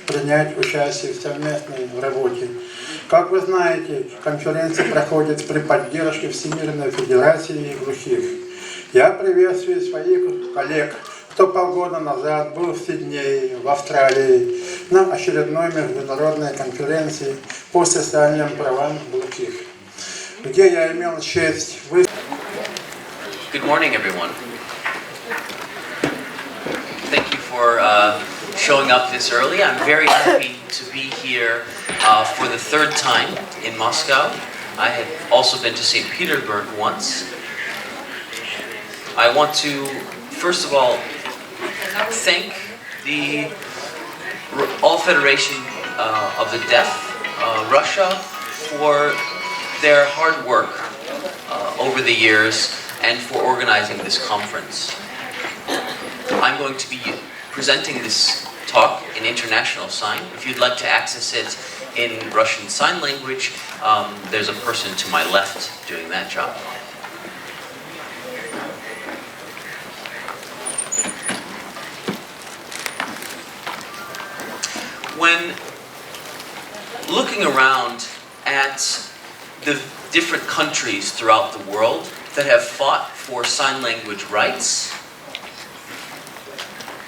принять участие в совместной работе. Как вы знаете, конференция проходит при поддержке Всемирной Федерации глухих. Я приветствую своих коллег, кто полгода назад был в Сиднее, в Австралии, на очередной международной конференции по социальным правам глухих, где я имел честь выступить. Good morning, everyone. Thank you for showing up this early. I'm very happy to be here for the third time in Moscow. I had also been to St. Petersburg once. I want to, first of all, thank the All Federation of the Deaf, Russia, for their hard work over the years and for organizing this conference. I'm going to be presenting this talk in International Sign. If you'd like to access it in Russian Sign Language, there's a person to my left doing that job. When looking around at the different countries throughout the world that have fought for sign language rights,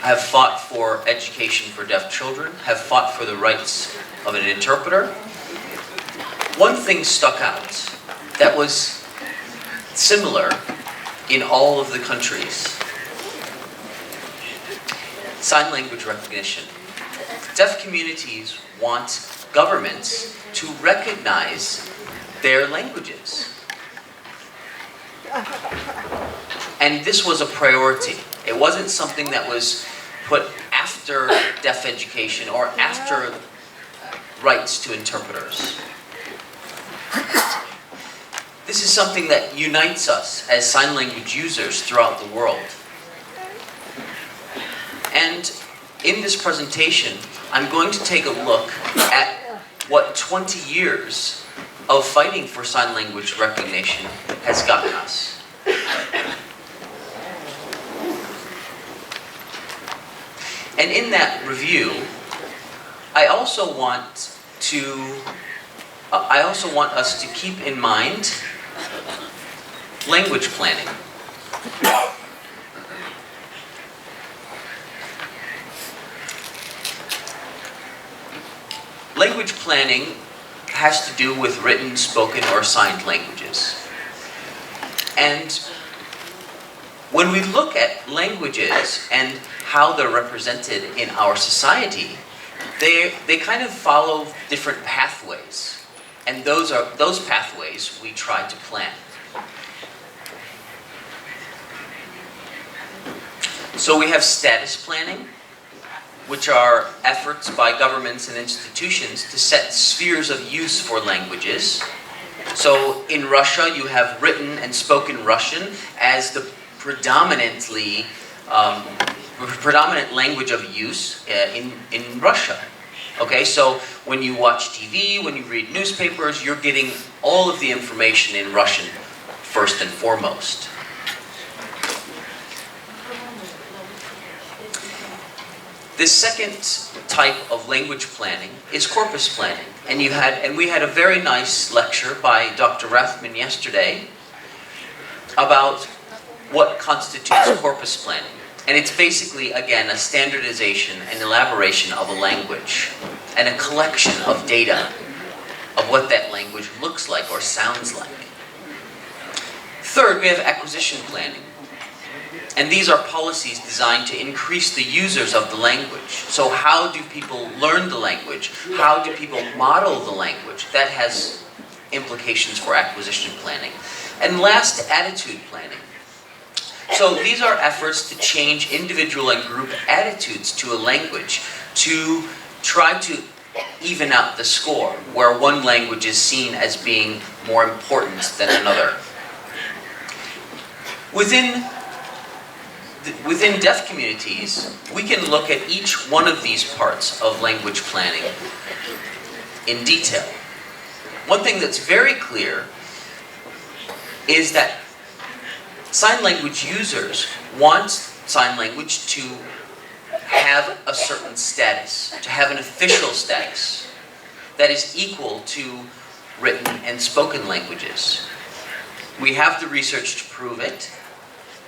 have fought for education for deaf children, have fought for the rights of an interpreter, one thing stuck out that was similar in all of the countries: sign language recognition. Deaf communities want governments to recognize their languages. And this was a priority. It wasn't something that was put after deaf education or after rights to interpreters. This is something that unites us as sign language users throughout the world. And in this presentation, I'm going to take a look at what 20 years of fighting for sign language recognition has gotten us. And in that review, I also want us to keep in mind language planning. Language planning has to do with written, spoken, or signed languages. And when we look at languages and how they're represented in our society, they kind of follow different pathways. And those pathways we try to plan. So we have status planning, which are efforts by governments and institutions to set spheres of use for languages. So in Russia, you have written and spoken Russian as the predominant language of use in Russia. Okay, so when you watch TV, when you read newspapers, you're getting all of the information in Russian first and foremost. The second type of language planning is corpus planning. And we had a very nice lecture by Dr. Rathman yesterday about what constitutes corpus planning. And it's basically, again, a standardization and elaboration of a language and a collection of data of what that language looks like or sounds like. Third, we have acquisition planning. And these are policies designed to increase the users of the language. So how do people learn the language? How do people model the language? That has implications for acquisition planning. And last, attitude planning. So these are efforts to change individual and group attitudes to a language, to try to even out the score, where one language is seen as being more important than another. Within deaf communities, we can look at each one of these parts of language planning in detail. One thing that's very clear is that sign language users want sign language to have a certain status, to have an official status that is equal to written and spoken languages. We have the research to prove it,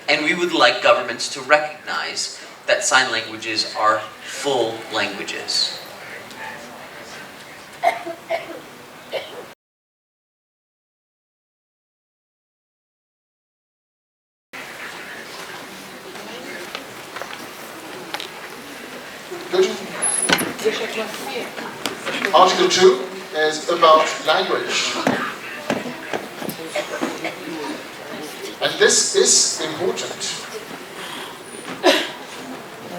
and we would like governments to recognize that sign languages are full languages. Good. Article 2 is about language. And this is important.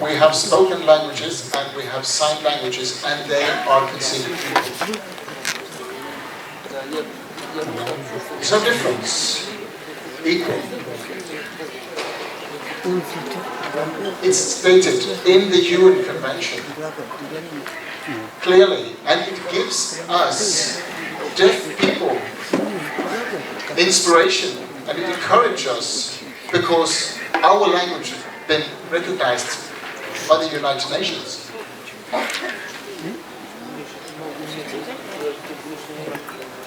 We have spoken languages and we have sign languages, and they are considered equal. There's no difference. Equal. It's stated in the UN Convention clearly, and it gives us, deaf people, inspiration, and it encourages us because our language has been recognized by the United Nations.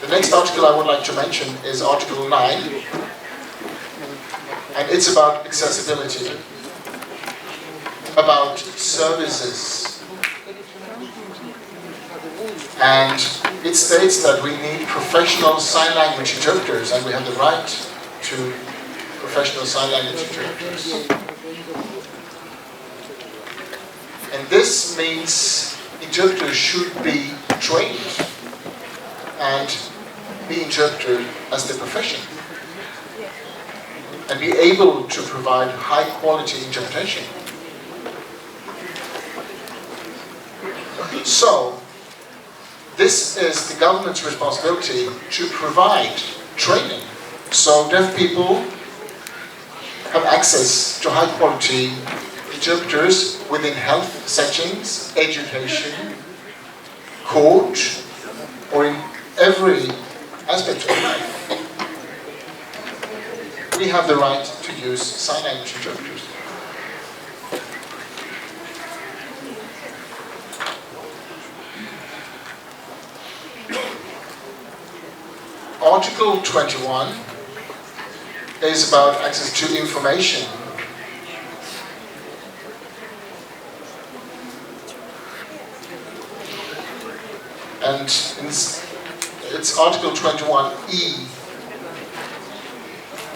The next article I would like to mention is Article 9, and it's about accessibility, about services. And it states that we need professional sign language interpreters, and we have the right to professional sign language interpreters. And this means interpreters should be trained and be interpreted as their profession and be able to provide high quality interpretation. So, this is the government's responsibility to provide training so deaf people have access to high quality interpreters within health settings, education, court, or in every aspect of life. We have the right to use sign language interpreters. Article 21 is about access to information. And it's Article 21E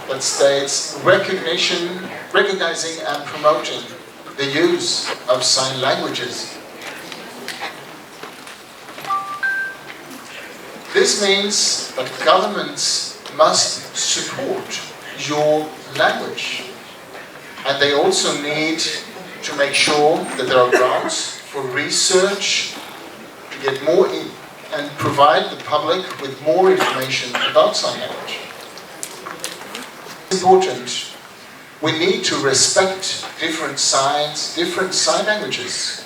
that states recognizing and promoting the use of sign languages. This means that governments must support your language, and they also need to make sure that there are grants for research to get more and provide the public with more information about sign language. It's important. We need to respect different signs, different sign languages.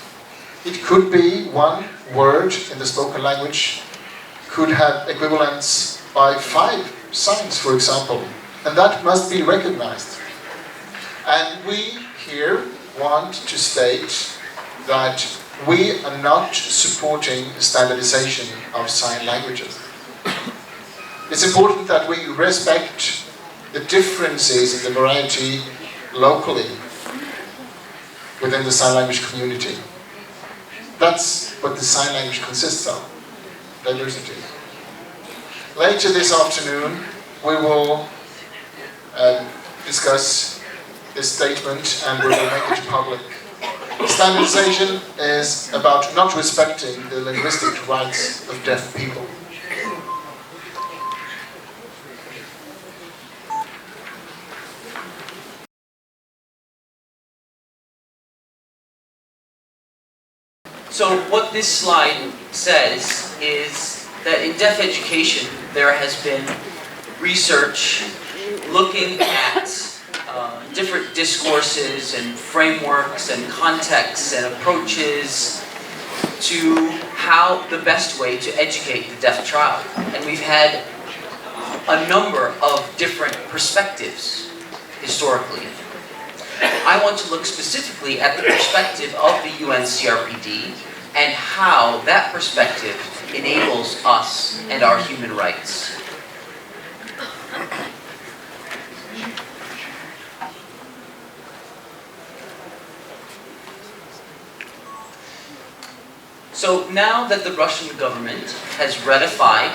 It could be one word in the spoken language could have equivalents by 5 signs, for example, and that must be recognized. And we here want to state that we are not supporting standardization of sign languages. It's important that we respect the differences in the variety locally within the sign language community. That's what the sign language consists of. Diversity. Later this afternoon, we will discuss this statement and we will make it public. Standardization is about not respecting the linguistic rights of deaf people. So what this slide says is that in deaf education there has been research looking at different discourses and frameworks and contexts and approaches to how the best way to educate the deaf child. And we've had a number of different perspectives historically. I want to look specifically at the perspective of the UN CRPD and how that perspective enables us and our human rights. So now that the Russian government has ratified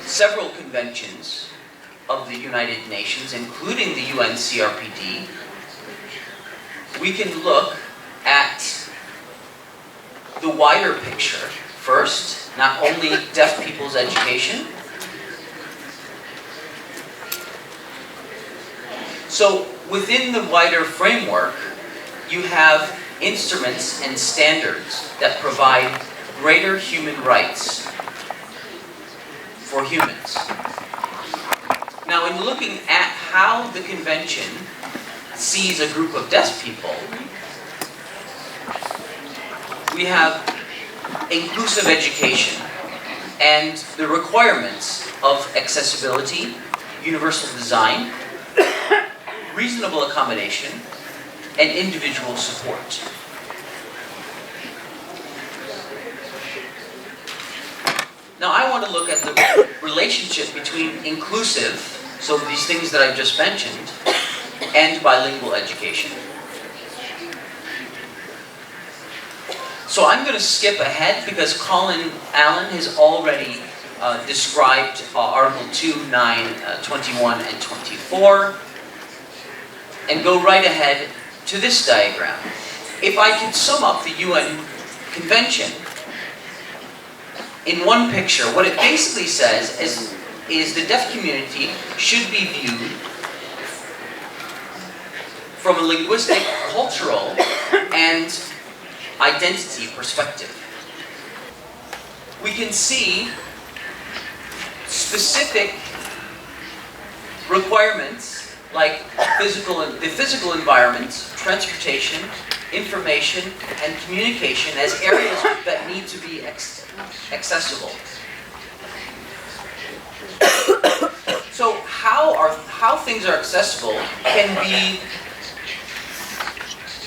several conventions of the United Nations, including the UN CRPD, we can look at the wider picture first, not only deaf people's education. So within the wider framework, you have instruments and standards that provide greater human rights for humans. Now, in looking at how the convention sees a group of deaf people, we have inclusive education and the requirements of accessibility, universal design, reasonable accommodation, and individual support. Now I want to look at the relationship between inclusive, so these things that I've just mentioned, and bilingual education. So I'm going to skip ahead because Colin Allen has already described Article 2, 9, 21, and 24, and go right ahead to this diagram. If I could sum up the UN Convention in one picture, what it basically says is the deaf community should be viewed from a linguistic, cultural, and identity perspective. We can see specific requirements like the physical environment, transportation, information, and communication as areas that need to be accessible. So how things are accessible can be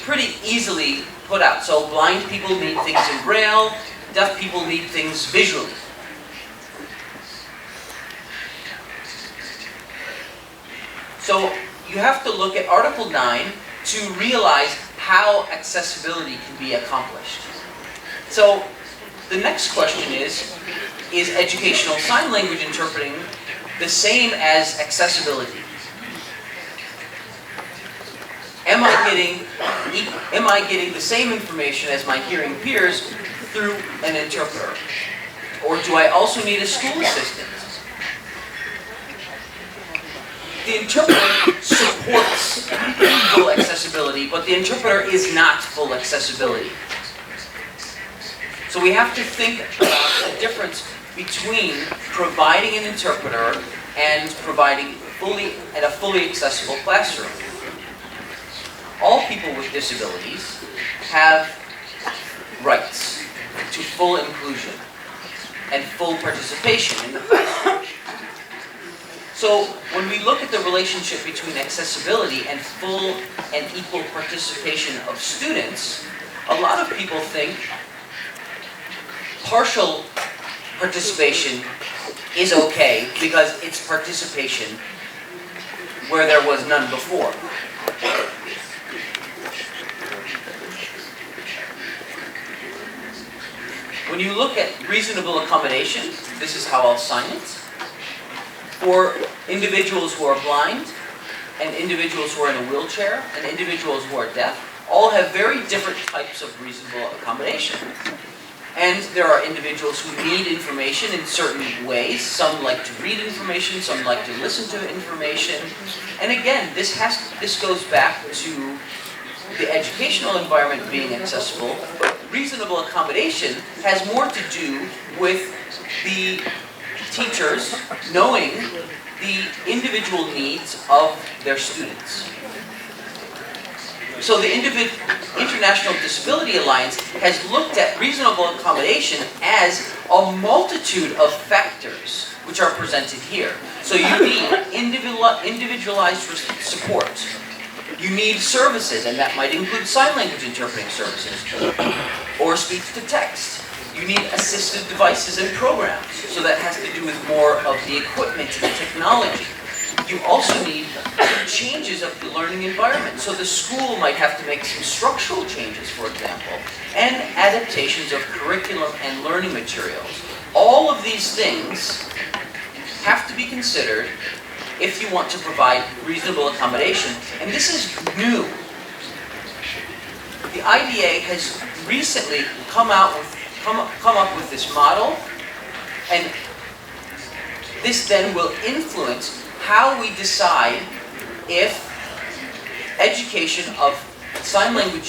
pretty easily put out. So blind people need things in Braille, deaf people need things visually. So you have to look at Article 9 to realize how accessibility can be accomplished. So the next question is educational sign language interpreting the same as accessibility? Am I getting the same information as my hearing peers through an interpreter? Or do I also need a school assistant? The interpreter supports full accessibility, but the interpreter is not full accessibility. So we have to think about the difference between providing an interpreter and providing a fully accessible classroom. All people with disabilities have rights to full inclusion and full participation in the classroom. So when we look at the relationship between accessibility and full and equal participation of students, a lot of people think partial participation is okay because it's participation where there was none before. When you look at reasonable accommodation, this is how I'll sign it. For individuals who are blind, and individuals who are in a wheelchair, and individuals who are deaf, all have very different types of reasonable accommodation. And there are individuals who need information in certain ways. Some like to read information, some like to listen to information. And again, this goes back to the educational environment being accessible. Reasonable accommodation has more to do with the teachers knowing the individual needs of their students. So the International Disability Alliance has looked at reasonable accommodation as a multitude of factors which are presented here. So you need individualized support, You need services, and that might include sign language interpreting services, or speech to text. You need assistive devices and programs, so that has to do with more of the equipment and the technology. You also need changes of the learning environment, so the school might have to make some structural changes, for example, and adaptations of curriculum and learning materials. All of these things have to be considered if you want to provide reasonable accommodation, and this is new. The IDA has recently come up with this model, and this then will influence how we decide if education of sign language.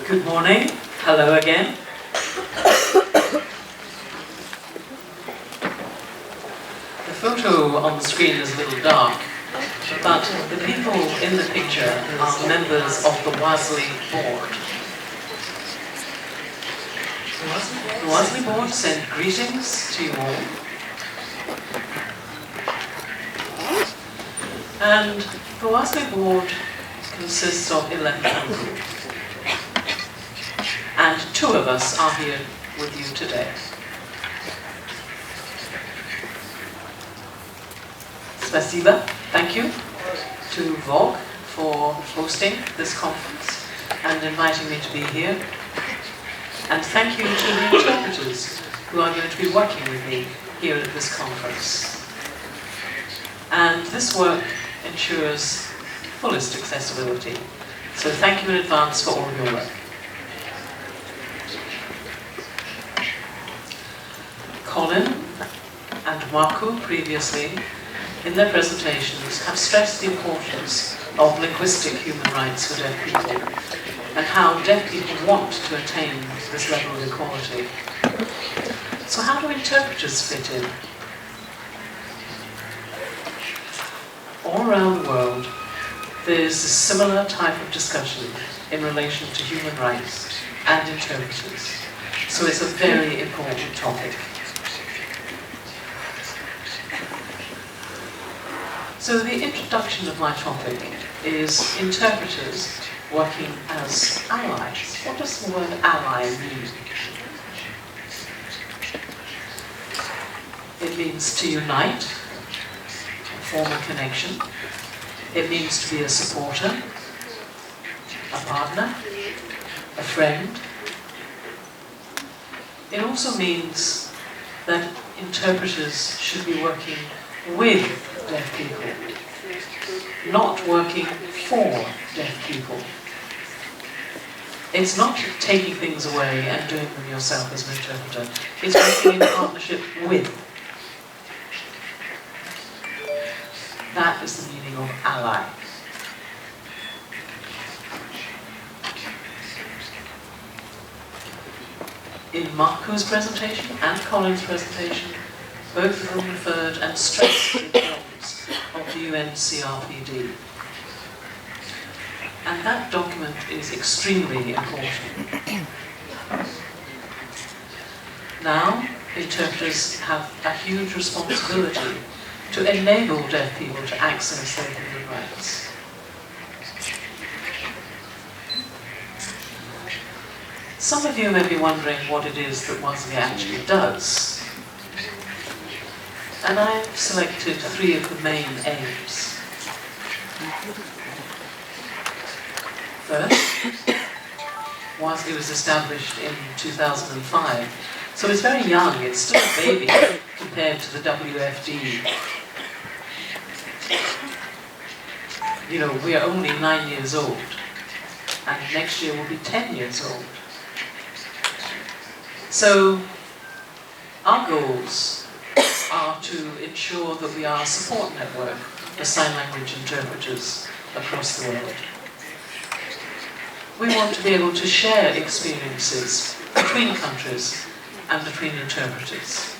Good morning. Hello again. The photo on the screen is a little dark, but the people in the picture are members of the WASLI board. The WASLI board sent greetings to you all. And the WASLI board consists of 11 people. And 2 of us are here with you today. Spasiba, thank you to Vogue for hosting this conference and inviting me to be here. And thank you to the interpreters who are going to be working with me here at this conference. And this work ensures fullest accessibility. So thank you in advance for all of your work. Colin and Marco previously, in their presentations, have stressed the importance of linguistic human rights for deaf people and how deaf people want to attain this level of equality. So how do interpreters fit in? All around the world, there's a similar type of discussion in relation to human rights and interpreters. So it's a very important topic. So the introduction of my topic is interpreters working as allies. What does the word ally mean? It means to unite, form a connection. It means to be a supporter, a partner, a friend. It also means that interpreters should be working with deaf people, not working for deaf people. It's not taking things away and doing them yourself as an interpreter. It's working in partnership with. That is the meaning of ally. In Marco's presentation and Colin's presentation, both of them referred and stressed the importance of the UNCRPD. And that document is extremely important. Now, interpreters have a huge responsibility to enable deaf people to access their human rights. Some of you may be wondering what it is that WASLI actually does. And I've selected 3 of the main aims. First, WASLI was established in 2005, so it's very young, it's still a baby compared to the WFD. You know, we are only 9 years old, and next year we'll be 10 years old. So, our goals are to ensure that we are a support network for sign language interpreters across the world. We want to be able to share experiences between countries and between interpreters.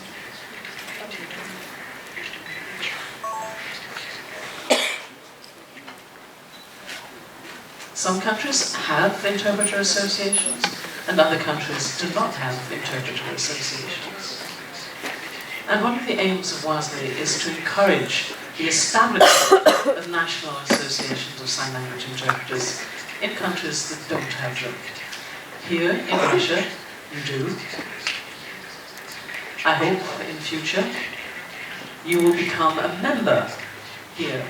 Some countries have interpreter associations, and other countries do not have interpreter associations. And one of the aims of WASLI is to encourage the establishment of national associations of sign language interpreters in countries that don't have them. Here in Russia, you do. I hope in future you will become a member here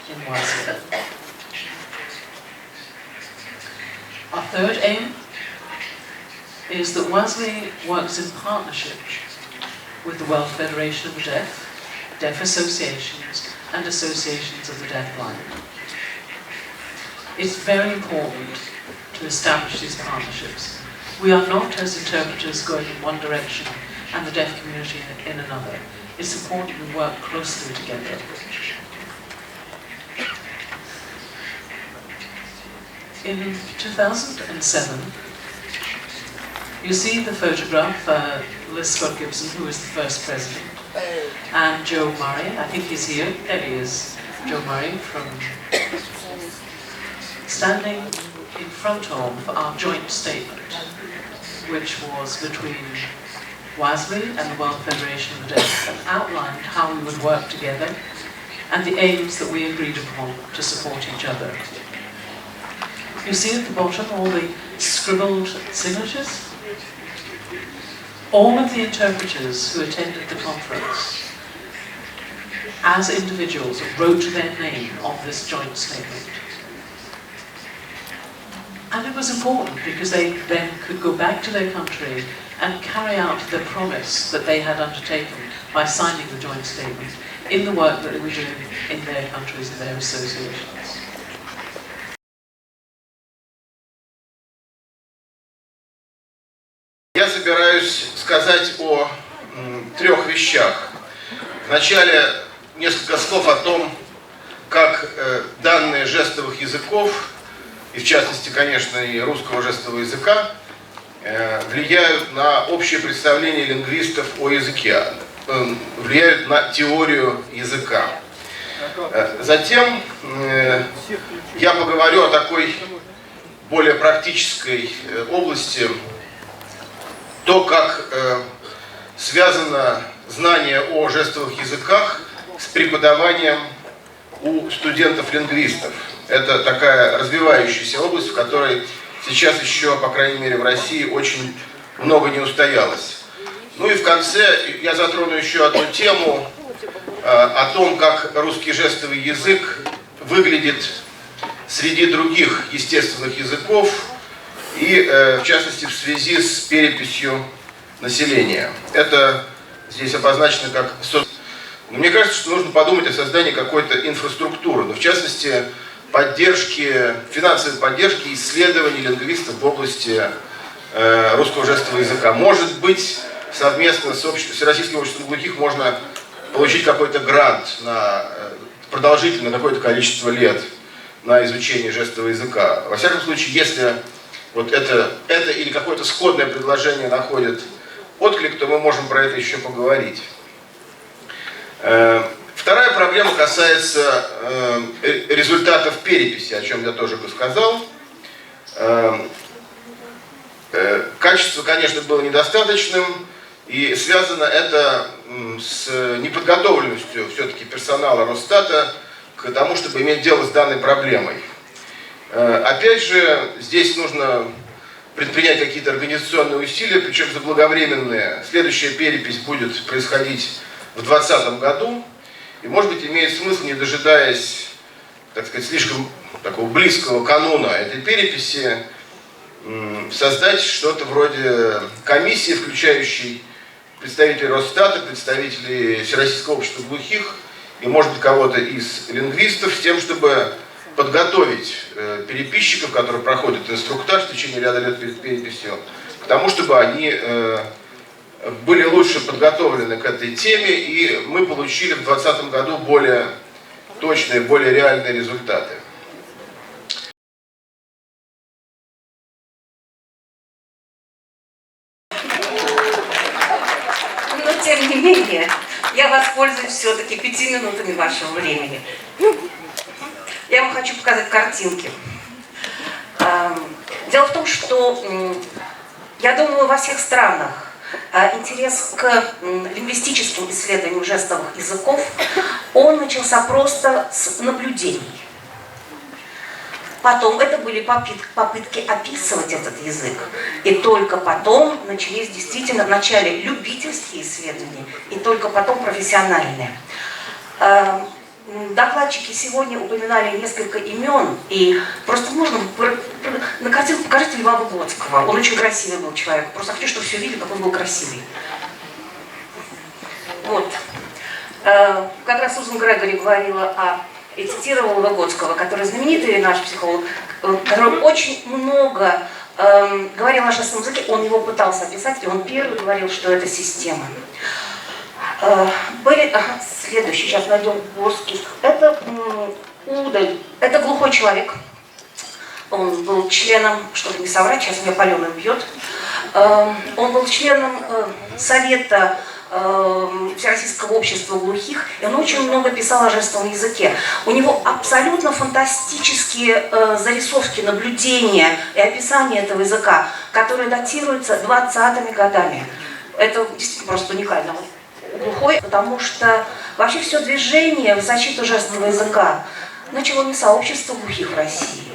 in WASLI. Our third aim is that WASLI works in partnership with the World Federation of the Deaf, deaf associations, and associations of the deafblind. It's very important to establish these partnerships. We are not, as interpreters, going in one direction and the deaf community in another. It's important we work closely together. In 2007, you see the photograph, Liz Scott Gibson, who was the first president, and Joe Murray. I think he's here. There he is, Joe Murray, standing in front of our joint statement, which was between WASLI and the World Federation of the Deaf, and outlined how we would work together and the aims that we agreed upon to support each other. You see at the bottom all the scribbled signatures? All of the interpreters who attended the conference, as individuals, wrote their name on this joint statement. And it was important because they then could go back to their country and carry out the promise that they had undertaken by signing the joint statement in the work that they were doing in their countries and their associations. Я собираюсь сказать о трех вещах. Вначале несколько слов о том, как данные жестовых языков, и в частности, конечно, и русского жестового языка, влияют на общее представление лингвистов о языке, влияют на теорию языка. Затем я поговорю о такой более практической области, то, как связано знание о жестовых языках с преподаванием у студентов-лингвистов. Это такая развивающаяся область, в которой сейчас еще, по крайней мере, в России очень много не устоялось. Ну и в конце я затрону еще одну тему о том, как русский жестовый язык выглядит среди других естественных языков, и, в частности, в связи с переписью населения. Это здесь обозначено как... Мне кажется, что нужно подумать о создании какой-то инфраструктуры, но в частности, финансовой поддержки исследований лингвистов в области русского жестового языка. Может быть, совместно с Российским обществом глухих можно получить какой-то грант на продолжительное какое-то количество лет на изучение жестового языка. Во всяком случае, если вот это или какое-то сходное предложение находит отклик, то мы можем про это еще поговорить. Вторая проблема касается результатов переписи, о чем я тоже бы сказал. Качество, конечно, было недостаточным, и связано это с неподготовленностью все-таки персонала Росстата к тому, чтобы иметь дело с данной проблемой. Опять же, здесь нужно предпринять какие-то организационные усилия, причем заблаговременные. Следующая перепись будет происходить в 2020 году. И, может быть, имеет смысл, не дожидаясь, так сказать, слишком такого близкого кануна этой переписи, создать что-то вроде комиссии, включающей представителей Росстата, представителей Всероссийского общества глухих и, может быть, кого-то из лингвистов, с тем, чтобы подготовить переписчиков, которые проходят инструктаж в течение ряда лет перед переписью, к тому, чтобы они были лучше подготовлены к этой теме, и мы получили в 2020 году более точные, более реальные результаты. Но тем не менее, я воспользуюсь все-таки 5 минутами вашего времени. Я вам хочу показать картинки. Дело в том, что, я думаю, во всех странах интерес к лингвистическим исследованиям жестовых языков, он начался просто с наблюдений. Потом это были попытки описывать этот язык. И только потом начались действительно вначале любительские исследования, и только потом профессиональные. Докладчики сегодня упоминали несколько имен, и просто можно на картинку покажите Льва Выгодского. Он очень красивый был человек. Просто хочу, чтобы все видели, как он был красивый. Вот. Как раз Сузан Грегори говорила и цитировала Выгодского, который знаменитый наш психолог, который очень много говорил о жестовом языке, он его пытался описать, и он первый говорил, что это система. Следующий, сейчас найдем Горский. Это Удаль, это глухой человек. Он был членом, чтобы не соврать, сейчас меня паленым бьет, он был членом Совета Всероссийского общества глухих, и он очень много писал о жестовом языке. У него абсолютно фантастические зарисовки, наблюдения и описания этого языка, которые датируются 20-ми годами. Это действительно просто уникально. Глухой, потому что вообще все движение в защиту жестового языка начало не сообщество глухих в России,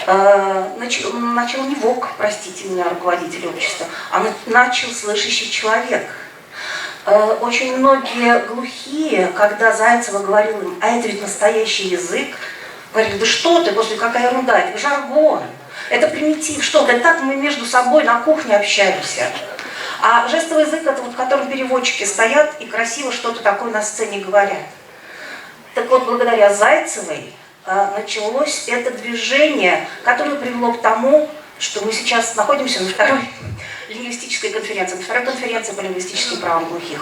начал не ВОК, простите меня, руководитель общества, а начал слышащий человек. Очень многие глухие, когда Зайцева говорила им, а это ведь настоящий язык, говорили, да что ты, господи, какая ерунда, это жаргон, это примитив, что, да так мы между собой на кухне общаемся. А жестовый язык, это вот в котором переводчики стоят и красиво что-то такое на сцене говорят. Так вот, благодаря Зайцевой началось это движение, которое привело к тому, что мы сейчас находимся на второй лингвистической конференции, на второй конференции по лингвистическим правам глухих.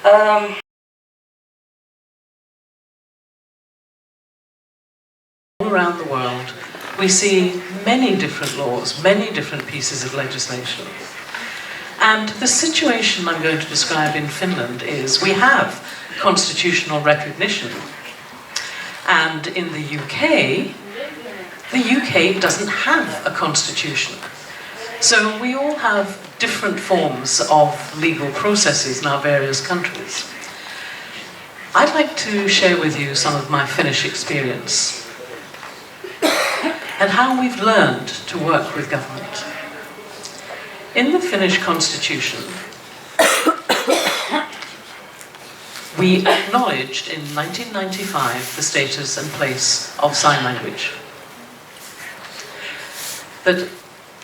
All around the world, we see many different laws, many different pieces of legislation. And the situation I'm going to describe in Finland is we have constitutional recognition. And in the UK doesn't have a constitution. So we all have different forms of legal processes in our various countries. I'd like to share with you some of my Finnish experience and how we've learned to work with government. In the Finnish constitution, we acknowledged in 1995 the status and place of sign language. That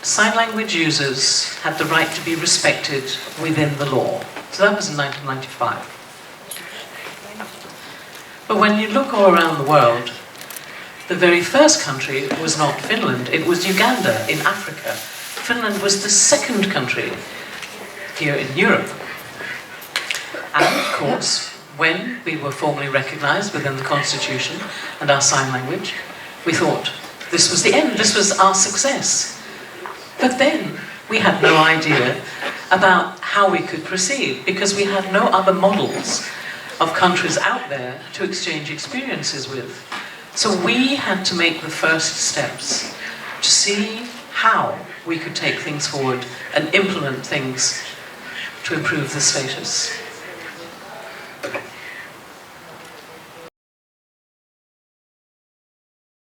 sign language users had the right to be respected within the law. So that was in 1995. But when you look all around the world, the very first country was not Finland, it was Uganda in Africa. Finland was the second country here in Europe. And of course, when we were formally recognized within the Constitution and our sign language, we thought this was the end, this was our success. But then we had no idea about how we could proceed because we had no other models of countries out there to exchange experiences with. So we had to make the first steps to see how we could take things forward and implement things to improve the status.